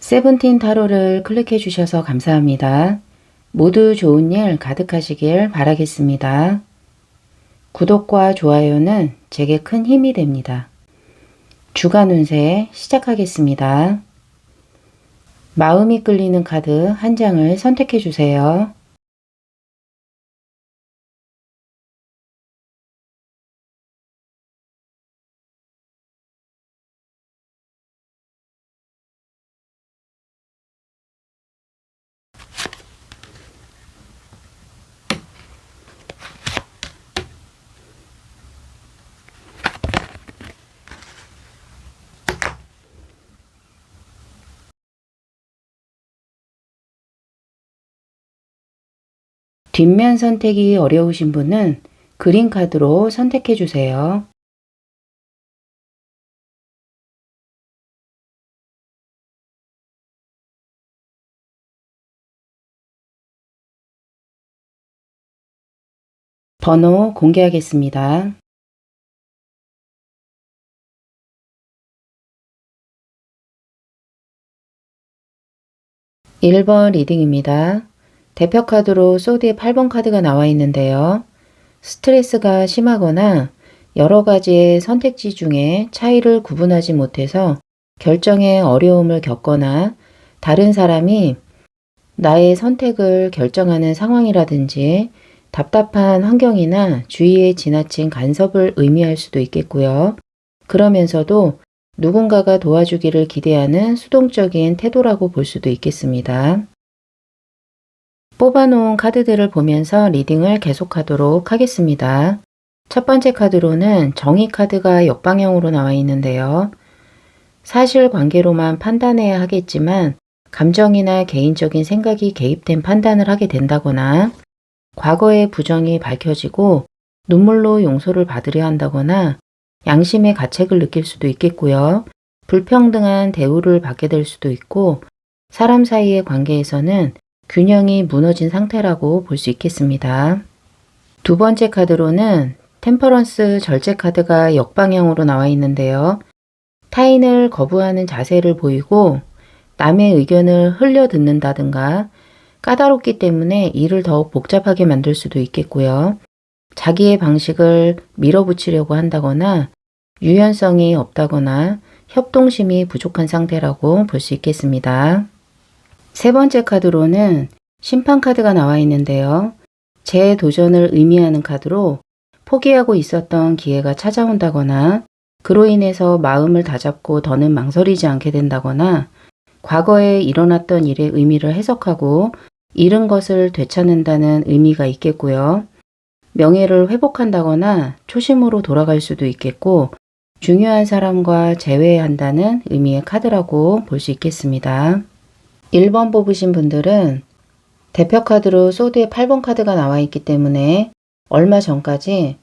세븐틴 타로를 클릭해 주셔서 감사합니다. 모두 좋은 일 가득하시길 바라겠습니다. 구독과 좋아요는 제게 큰 힘이 됩니다. 주간 운세 시작하겠습니다. 마음이 끌리는 카드 한 장을 선택해 주세요. 뒷면 선택이 어려우신 분은 그린 카드로 선택해 주세요. 번호 공개하겠습니다. 1번 리딩입니다. 대표 카드로 소드의 8번 카드가 나와 있는데요. 스트레스가 심하거나 여러 가지의 선택지 중에 차이를 구분하지 못해서 결정에 어려움을 겪거나 다른 사람이 나의 선택을 결정하는 상황이라든지 답답한 환경이나 주위에 지나친 간섭을 의미할 수도 있겠고요. 그러면서도 누군가가 도와주기를 기대하는 수동적인 태도라고 볼 수도 있겠습니다. 뽑아놓은 카드들을 보면서 리딩을 계속하도록 하겠습니다. 첫 번째 카드로는 정의 카드가 역방향으로 나와 있는데요. 사실관계로만 판단해야 하겠지만 감정이나 개인적인 생각이 개입된 판단을 하게 된다거나 과거의 부정이 밝혀지고 눈물로 용서를 받으려 한다거나 양심의 가책을 느낄 수도 있겠고요. 불평등한 대우를 받게 될 수도 있고 사람 사이의 관계에서는 균형이 무너진 상태라고 볼 수 있겠습니다. 두 번째 카드로는 템퍼런스 절제 카드가 역방향으로 나와 있는데요. 타인을 거부하는 자세를 보이고 남의 의견을 흘려 듣는다든가 까다롭기 때문에 일을 더욱 복잡하게 만들 수도 있겠고요. 자기의 방식을 밀어붙이려고 한다거나 유연성이 없다거나 협동심이 부족한 상태라고 볼 수 있겠습니다. 세 번째 카드로는 심판 카드가 나와 있는데요. 재도전을 의미하는 카드로 포기하고 있었던 기회가 찾아온다거나 그로 인해서 마음을 다잡고 더는 망설이지 않게 된다거나 과거에 일어났던 일의 의미를 해석하고 잃은 것을 되찾는다는 의미가 있겠고요. 명예를 회복한다거나 초심으로 돌아갈 수도 있겠고 중요한 사람과 재회한다는 의미의 카드라고 볼 수 있겠습니다. 1번 뽑으신 분들은 대표 카드로 소드의 8번 카드가 나와 있기 때문에 얼마 전까지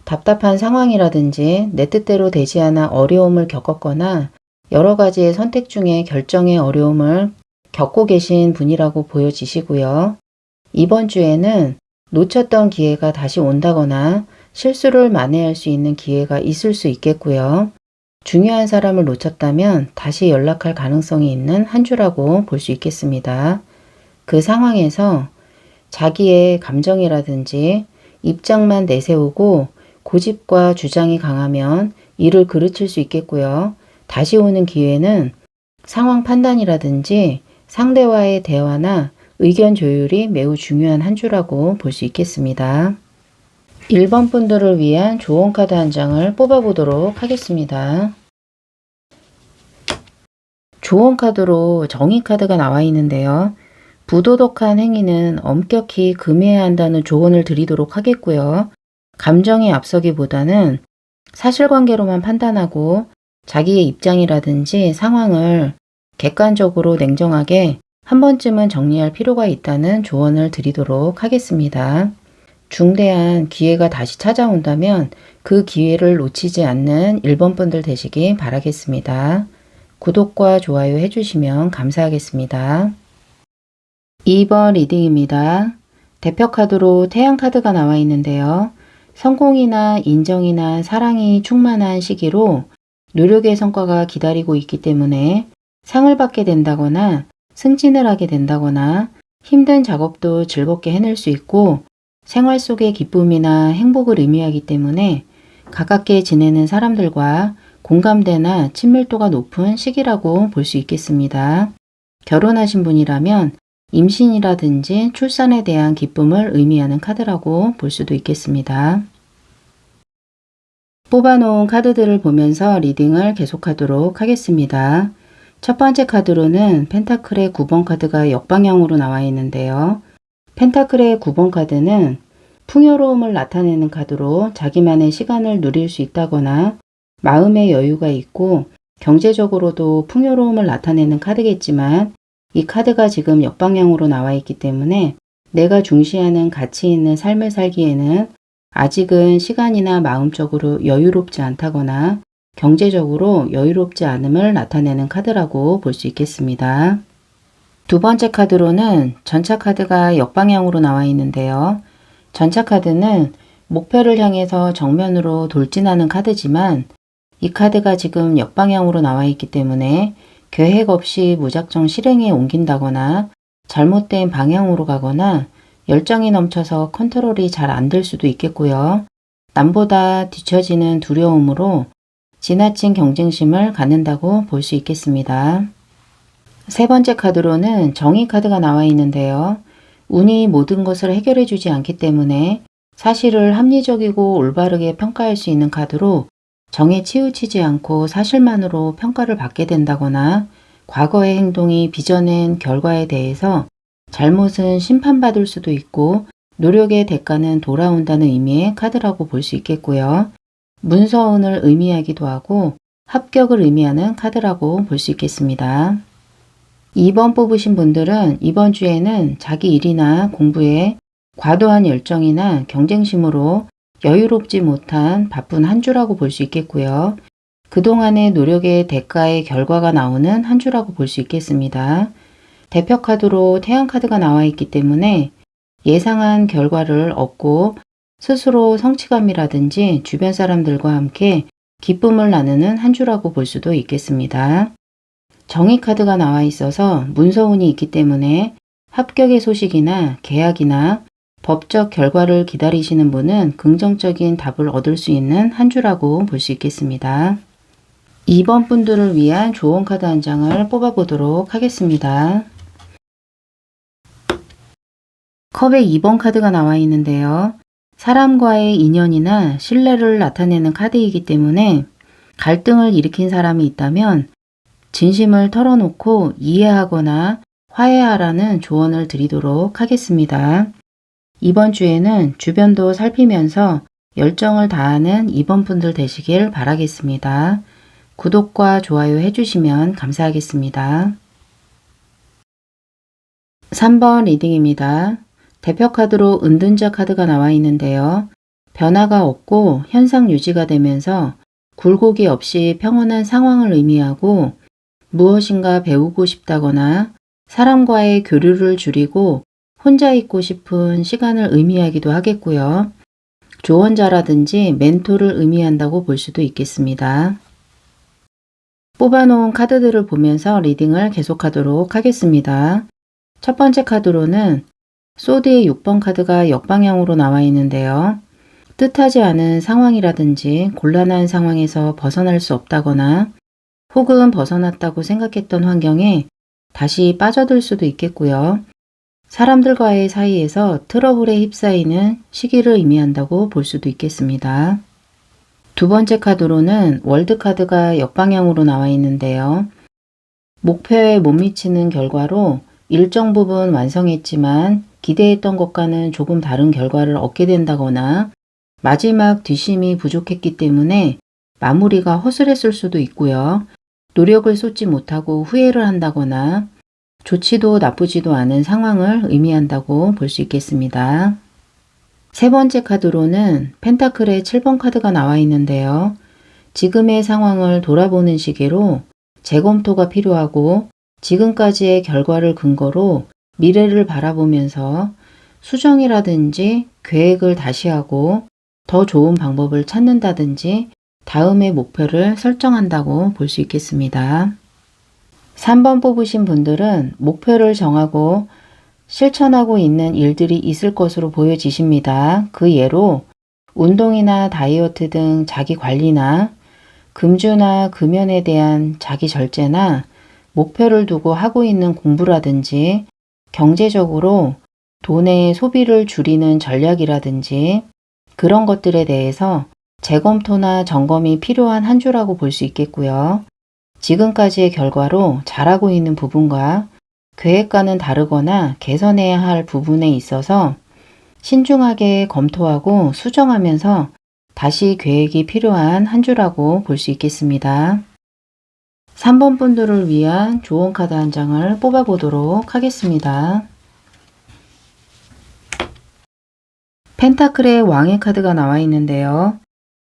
답답한 상황이라든지 내 뜻대로 되지 않아 어려움을 겪었거나 여러 가지의 선택 중에 결정의 어려움을 겪고 계신 분이라고 보여지시고요. 이번 주에는 놓쳤던 기회가 다시 온다거나 실수를 만회할 수 있는 기회가 있을 수 있겠고요. 중요한 사람을 놓쳤다면 다시 연락할 가능성이 있는 한 주라고 볼 수 있겠습니다. 그 상황에서 자기의 감정이라든지 입장만 내세우고 고집과 주장이 강하면 일을 그르칠 수 있겠고요. 다시 오는 기회는 상황 판단이라든지 상대와의 대화나 의견 조율이 매우 중요한 한 주라고 볼 수 있겠습니다. 1번 분들을 위한 조언 카드 한 장을 뽑아보도록 하겠습니다. 조언 카드로 정의 카드가 나와 있는데요. 부도덕한 행위는 엄격히 금해야 한다는 조언을 드리도록 하겠고요. 감정이 앞서기보다는 사실관계로만 판단하고 자기의 입장이라든지 상황을 객관적으로 냉정하게 한 번쯤은 정리할 필요가 있다는 조언을 드리도록 하겠습니다. 중대한 기회가 다시 찾아온다면 그 기회를 놓치지 않는 1번 분들 되시기 바라겠습니다. 구독과 좋아요 해주시면 감사하겠습니다. 2번 리딩입니다. 대표 카드로 태양 카드가 나와 있는데요. 성공이나 인정이나 사랑이 충만한 시기로 노력의 성과가 기다리고 있기 때문에 상을 받게 된다거나 승진을 하게 된다거나 힘든 작업도 즐겁게 해낼 수 있고 생활 속의 기쁨이나 행복을 의미하기 때문에 가깝게 지내는 사람들과 공감대나 친밀도가 높은 시기라고 볼 수 있겠습니다. 결혼하신 분이라면 임신이라든지 출산에 대한 기쁨을 의미하는 카드라고 볼 수도 있겠습니다. 뽑아놓은 카드들을 보면서 리딩을 계속하도록 하겠습니다. 첫 번째 카드로는 펜타클의 9번 카드가 역방향으로 나와 있는데요. 펜타클의 9번 카드는 풍요로움을 나타내는 카드로 자기만의 시간을 누릴 수 있다거나 마음의 여유가 있고 경제적으로도 풍요로움을 나타내는 카드겠지만 이 카드가 지금 역방향으로 나와 있기 때문에 내가 중시하는 가치 있는 삶을 살기에는 아직은 시간이나 마음적으로 여유롭지 않다거나 경제적으로 여유롭지 않음을 나타내는 카드라고 볼 수 있겠습니다. 두 번째 카드로는 전차 카드가 역방향으로 나와 있는데요. 전차 카드는 목표를 향해서 정면으로 돌진하는 카드지만 이 카드가 지금 역방향으로 나와 있기 때문에 계획 없이 무작정 실행에 옮긴다거나 잘못된 방향으로 가거나 열정이 넘쳐서 컨트롤이 잘 안 될 수도 있겠고요. 남보다 뒤처지는 두려움으로 지나친 경쟁심을 갖는다고 볼 수 있겠습니다. 세 번째 카드로는 정의 카드가 나와 있는데요. 운이 모든 것을 해결해 주지 않기 때문에 사실을 합리적이고 올바르게 평가할 수 있는 카드로 정에 치우치지 않고 사실만으로 평가를 받게 된다거나 과거의 행동이 빚어낸 결과에 대해서 잘못은 심판받을 수도 있고 노력의 대가는 돌아온다는 의미의 카드라고 볼 수 있겠고요. 문서운을 의미하기도 하고 합격을 의미하는 카드라고 볼 수 있겠습니다. 2번 뽑으신 분들은 이번 주에는 자기 일이나 공부에 과도한 열정이나 경쟁심으로 여유롭지 못한 바쁜 한 주라고 볼 수 있겠고요. 그동안의 노력의 대가의 결과가 나오는 한 주라고 볼 수 있겠습니다. 대표 카드로 태양 카드가 나와 있기 때문에 예상한 결과를 얻고 스스로 성취감이라든지 주변 사람들과 함께 기쁨을 나누는 한 주라고 볼 수도 있겠습니다. 정의 카드가 나와 있어서 문서운이 있기 때문에 합격의 소식이나 계약이나 법적 결과를 기다리시는 분은 긍정적인 답을 얻을 수 있는 한 주라고 볼 수 있겠습니다. 2번 분들을 위한 조언 카드 한 장을 뽑아보도록 하겠습니다. 컵에 2번 카드가 나와 있는데요. 사람과의 인연이나 신뢰를 나타내는 카드이기 때문에 갈등을 일으킨 사람이 있다면 진심을 털어놓고 이해하거나 화해하라는 조언을 드리도록 하겠습니다. 이번 주에는 주변도 살피면서 열정을 다하는 2번 분들 되시길 바라겠습니다. 구독과 좋아요 해주시면 감사하겠습니다. 3번 리딩입니다. 대표 카드로 은둔자 카드가 나와 있는데요. 변화가 없고 현상 유지가 되면서 굴곡이 없이 평온한 상황을 의미하고 무엇인가 배우고 싶다거나 사람과의 교류를 줄이고 혼자 있고 싶은 시간을 의미하기도 하겠고요. 조언자라든지 멘토를 의미한다고 볼 수도 있겠습니다. 뽑아놓은 카드들을 보면서 리딩을 계속하도록 하겠습니다. 첫 번째 카드로는 소드의 6번 카드가 역방향으로 나와 있는데요. 뜻하지 않은 상황이라든지 곤란한 상황에서 벗어날 수 없다거나 혹은 벗어났다고 생각했던 환경에 다시 빠져들 수도 있겠고요. 사람들과의 사이에서 트러블에 휩싸이는 시기를 의미한다고 볼 수도 있겠습니다. 두 번째 카드로는 월드 카드가 역방향으로 나와 있는데요. 목표에 못 미치는 결과로 일정 부분 완성했지만 기대했던 것과는 조금 다른 결과를 얻게 된다거나 마지막 뒷심이 부족했기 때문에 마무리가 허술했을 수도 있고요. 노력을 쏟지 못하고 후회를 한다거나 좋지도 나쁘지도 않은 상황을 의미한다고 볼 수 있겠습니다. 세 번째 카드로는 펜타클의 7번 카드가 나와 있는데요. 지금의 상황을 돌아보는 시기로 재검토가 필요하고 지금까지의 결과를 근거로 미래를 바라보면서 수정이라든지 계획을 다시 하고 더 좋은 방법을 찾는다든지 다음의 목표를 설정한다고 볼 수 있겠습니다. 3번 뽑으신 분들은 목표를 정하고 실천하고 있는 일들이 있을 것으로 보여지십니다. 그 예로 운동이나 다이어트 등 자기 관리나 금주나 금연에 대한 자기 절제나 목표를 두고 하고 있는 공부라든지 경제적으로 돈의 소비를 줄이는 전략이라든지 그런 것들에 대해서 재검토나 점검이 필요한 한 주라고 볼 수 있겠고요. 지금까지의 결과로 잘하고 있는 부분과 계획과는 다르거나 개선해야 할 부분에 있어서 신중하게 검토하고 수정하면서 다시 계획이 필요한 한 주라고 볼 수 있겠습니다. 3번 분들을 위한 조언 카드 한 장을 뽑아보도록 하겠습니다. 펜타클의 왕의 카드가 나와 있는데요.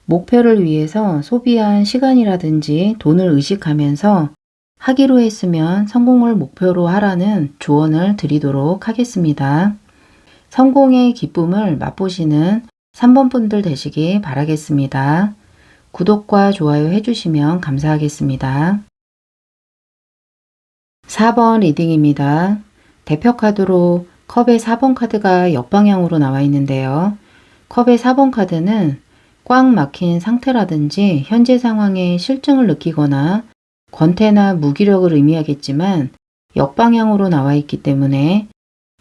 목표를 위해서 소비한 시간이라든지 돈을 의식하면서 하기로 했으면 성공을 목표로 하라는 조언을 드리도록 하겠습니다. 성공의 기쁨을 맛보시는 3번 분들 되시기 바라겠습니다. 구독과 좋아요 해주시면 감사하겠습니다. 4번 리딩입니다. 대표 카드로 컵의 4번 카드가 역방향으로 나와 있는데요. 컵의 4번 카드는 꽉 막힌 상태라든지 현재 상황에 실증을 느끼거나 권태나 무기력을 의미하겠지만 역방향으로 나와 있기 때문에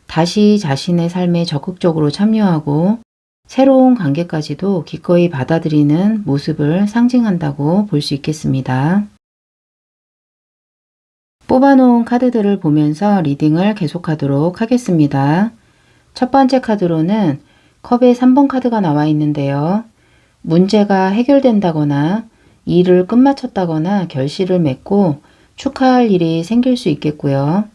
다시 자신의 삶에 적극적으로 참여하고 새로운 관계까지도 기꺼이 받아들이는 모습을 상징한다고 볼 수 있겠습니다. 뽑아놓은 카드들을 보면서 리딩을 계속하도록 하겠습니다. 첫 번째 카드로는 컵의 3번 카드가 나와 있는데요. 문제가 해결된다거나 일을 끝마쳤다거나 결실을 맺고 축하할 일이 생길 수 있겠고요.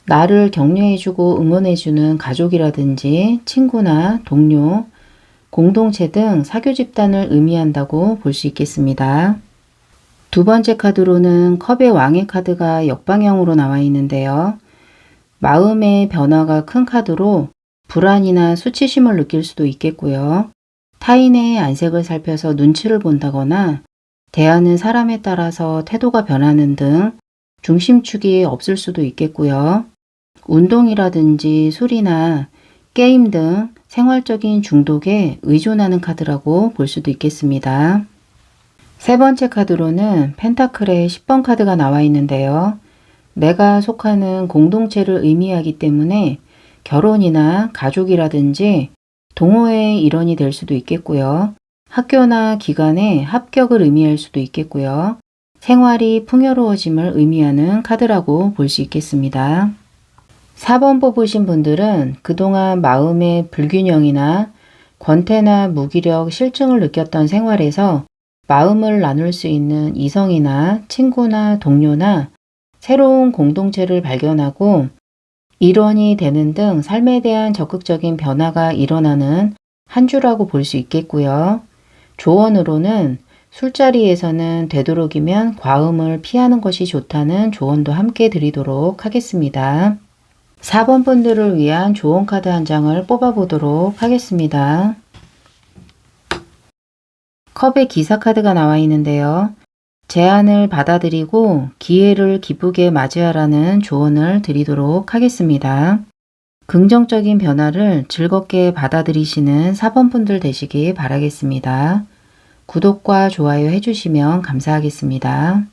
나를 격려해주고 응원해주는 가족이라든지 친구나 동료, 공동체 등 사교 집단을 의미한다고 볼 수 있겠습니다. 두 번째 카드로는 컵의 왕의 카드가 역방향으로 나와 있는데요. 마음의 변화가 큰 카드로 불안이나 수치심을 느낄 수도 있겠고요. 타인의 안색을 살펴서 눈치를 본다거나 대하는 사람에 따라서 태도가 변하는 등 중심축이 없을 수도 있겠고요. 운동이라든지 술이나 게임 등 생활적인 중독에 의존하는 카드라고 볼 수도 있겠습니다. 세 번째 카드로는 펜타클의 10번 카드가 나와 있는데요. 내가 속하는 공동체를 의미하기 때문에 결혼이나 가족이라든지 동호회의 일원이 될 수도 있겠고요. 학교나 기관의 합격을 의미할 수도 있겠고요. 생활이 풍요로워짐을 의미하는 카드라고 볼 수 있겠습니다. 4번 뽑으신 분들은 그동안 마음의 불균형이나 권태나 무기력, 실증을 느꼈던 생활에서 마음을 나눌 수 있는 이성이나 친구나 동료나 새로운 공동체를 발견하고 일원이 되는 등 삶에 대한 적극적인 변화가 일어나는 한 주라고 볼 수 있겠고요. 조언으로는 술자리에서는 되도록이면 과음을 피하는 것이 좋다는 조언도 함께 드리도록 하겠습니다. 4번 분들을 위한 조언 카드 한 장을 뽑아보도록 하겠습니다. 컵의 기사 카드가 나와 있는데요. 제안을 받아들이고 기회를 기쁘게 맞이하라는 조언을 드리도록 하겠습니다. 긍정적인 변화를 즐겁게 받아들이시는 4번 분들 되시기 바라겠습니다. 구독과 좋아요 해주시면 감사하겠습니다.